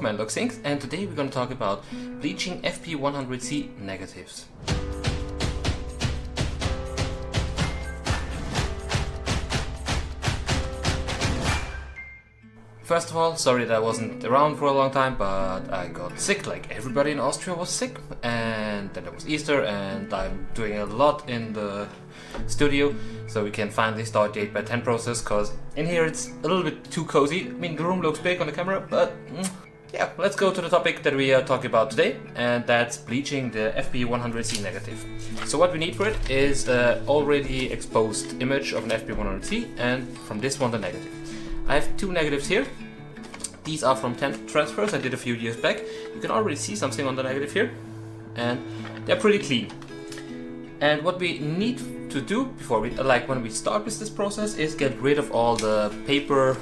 Sinks, and today we're going to talk about bleaching FP100C negatives. First of all, sorry that I wasn't around for a long time, but I got sick like everybody in Austria was sick, and then it was Easter and I'm doing a lot in the studio so we can finally start the 8x10 process, because in here it's a little bit too cozy. I mean, the room looks big on the camera, but yeah, let's go to the topic that we are talking about today, and that's bleaching the FP100C negative. So what we need for it is an already exposed image of an FP100C, and from this one the negative. I have two negatives here. These are from 10 transfers I did a few years back. You can already see something on the negative here, and they're pretty clean. And what we need to do before we, when we start with this process, is get rid of all the paper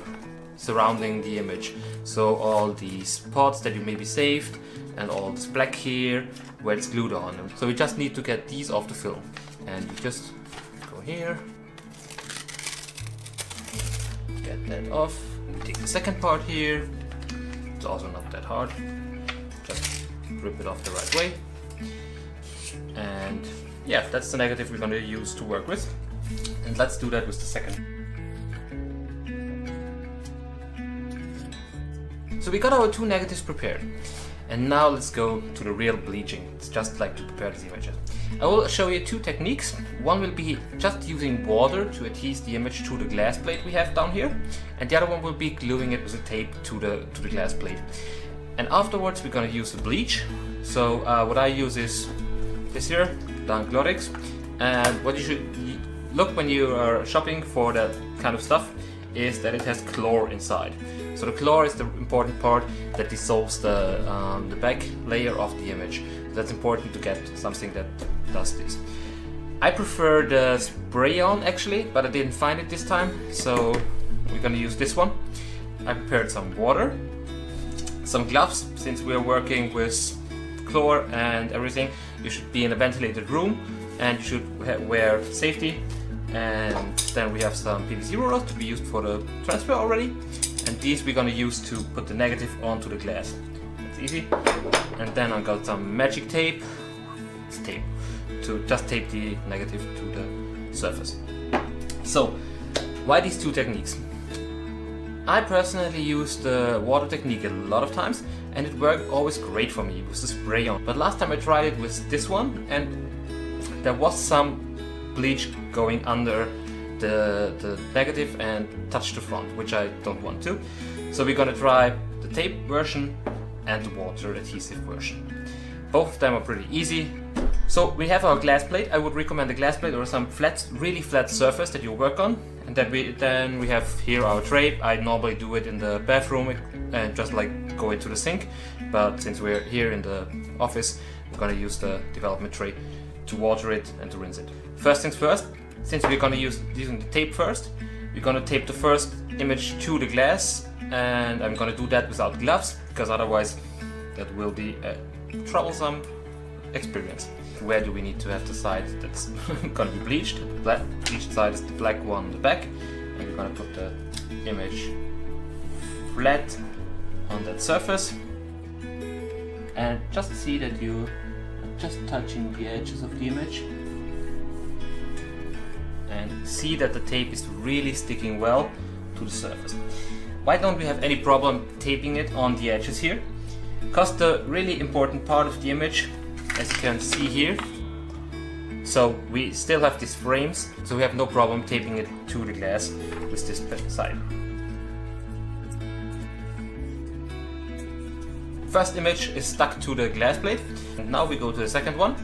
surrounding the image. So all these spots that you maybe saved, and all this black here where it's glued on. So we just need to get these off the film. And you just go here, get that off. We take the second part here. It's also not that hard. Just rip it off the right way. And yeah, that's the negative we're going to use to work with. And let's do that with the second. So we got our two negatives prepared. And now let's go to the real bleaching. It's just like to prepare these images. I will show you two techniques. One will be just using water to adhere the image to the glass plate we have down here, and the other one will be gluing it with a tape to the glass plate. And afterwards we're going to use the bleach. So what I use is this here, Chlorix. And what you should look when you are shopping for that kind of stuff is that it has chlor inside. So the chlor is the important part that dissolves the back layer of the image. So that's important to get something that does this. I prefer the spray-on actually, but I didn't find it this time, so we're gonna use this one. I prepared some water, some gloves, since we're working with chlor and everything. You should be in a ventilated room, and you should wear safety. And then we have some PVC rollers to be used for the transfer already. And these we're gonna use to put the negative onto the glass. It's easy. And then I got some magic tape. It's tape. To just tape the negative to the surface. So, why these two techniques? I personally use the water technique a lot of times, and it worked always great for me with the spray on. But last time I tried it with this one, and there was some bleach going under the negative and touch the front, which I don't want to. So we're gonna try the tape version and the water adhesive version. Both of them are pretty easy. So we have our glass plate. I would recommend a glass plate or some flat, really flat surface that you work on. And then we have here our tray. I normally do it in the bathroom and just like go into the sink. But since we're here in the office, we're gonna use the development tray to water it and to rinse it. First things first, since we're gonna using the tape first, we're gonna tape the first image to the glass, and I'm gonna do that without gloves, because otherwise that will be a troublesome experience. Where do we need to have the side that's gonna be bleached? The bleached side is the black one on the back, and we're gonna put the image flat on that surface, and just see that you are just touching the edges of the image, and see that the tape is really sticking well to the surface. Why don't we have any problem taping it on the edges here? Because the really important part of the image, as you can see here, so we still have these frames, so we have no problem taping it to the glass with this side. First image is stuck to the glass plate, and now we go to the second one.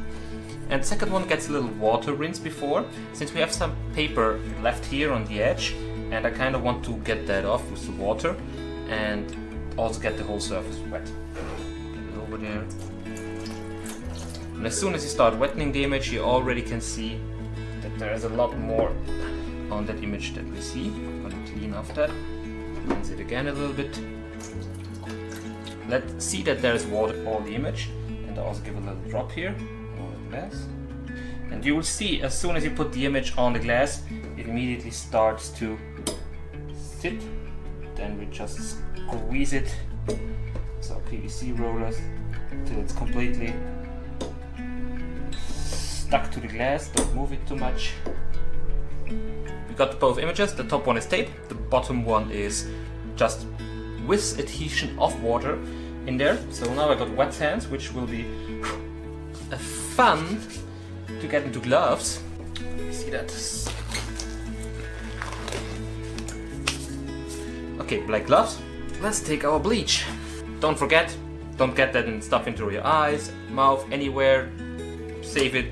And the second one gets a little water rinse before, since we have some paper left here on the edge, and I kind of want to get that off with the water and also get the whole surface wet. Get it over there. And as soon as you start wetting the image, you already can see that there is a lot more on that image that we see. I'm going to clean off that, rinse it again a little bit. Let's see that there is water on the image, and I'll also give a little drop here. Glass. And you will see as soon as you put the image on the glass, it immediately starts to sit. Then we just squeeze it. So PVC rollers till it's completely stuck to the glass. Don't move it too much. We got both images. The top one is tape, the bottom one is just with adhesion of water in there. So now I got wet hands, which will be fun to get into gloves. You see that? Okay, black gloves. Let's take our bleach. Don't forget, don't get that stuff into your eyes, mouth, anywhere. Save it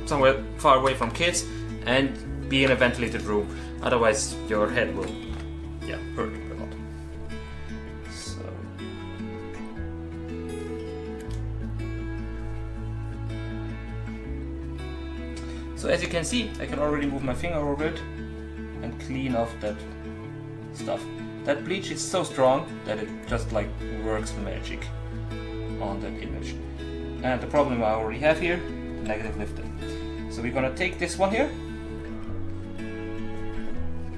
somewhere far away from kids and be in a ventilated room. Otherwise your head will hurt a lot. So as you can see, I can already move my finger over it and clean off that stuff. That bleach is so strong that it just like works magic on that image. And the problem I already have here, the negative lifted. So we're gonna take this one here,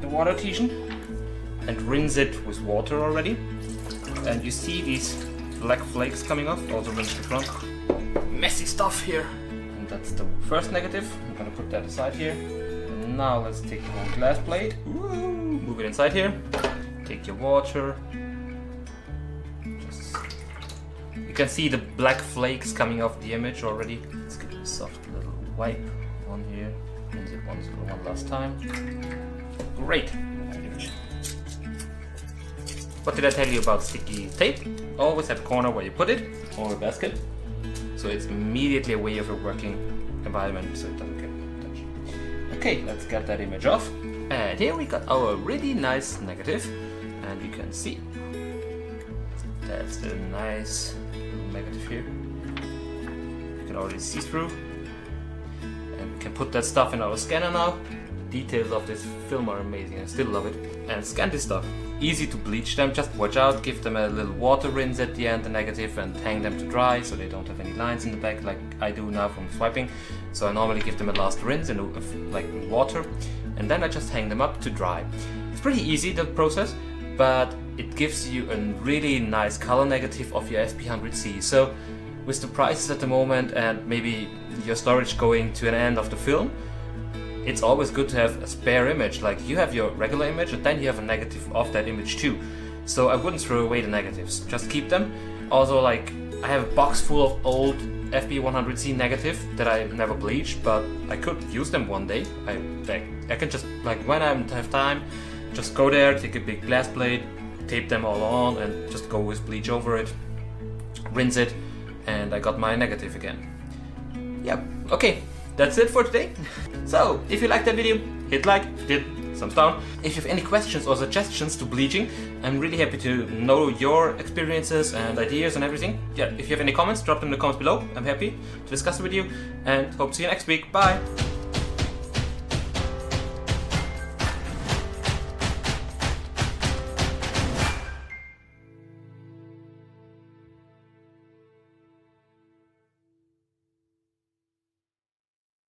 the water adhesion, and rinse it with water already. And you see these black flakes coming off, also rinse the front. Messy stuff here. And that's the first negative. I'm gonna put that aside here. And now let's take the whole glass plate. Woo! Move it inside here. Take your water. You can see the black flakes coming off the image already. Let's give it a soft little wipe on here. Rinse it one last time. Great. What did I tell you about sticky tape? Always have a corner where you put it, or a basket. So it's immediately away of your working environment so it doesn't get touched. Okay, let's get that image off. And here we got our really nice negative. And you can see that's the nice little negative here. You can already see through. And we can put that stuff in our scanner now. Details of this film are amazing, I still love it. And scan this stuff. Easy to bleach them, just watch out, give them a little water rinse at the end, the negative, and hang them to dry so they don't have any lines in the back like I do now from swiping. So I normally give them a last rinse in water, and then I just hang them up to dry. It's pretty easy, the process, but it gives you a really nice color negative of your FP100C. So with the prices at the moment and maybe your storage going to an end of the film, it's always good to have a spare image. Like you have your regular image and then you have a negative of that image too. So I wouldn't throw away the negatives, just keep them. Also, like, I have a box full of old FP100C negative that I never bleached, but I could use them one day. I can just, like, when I have time, just go there, take a big glass plate, tape them all on and just go with bleach over it, rinse it, and I got my negative again. Yeah, okay, that's it for today. So, if you liked that video, hit like, hit thumbs down. If you have any questions or suggestions to bleaching, I'm really happy to know your experiences and ideas and everything. Yeah, if you have any comments, drop them in the comments below. I'm happy to discuss it with you and hope to see you next week. Bye!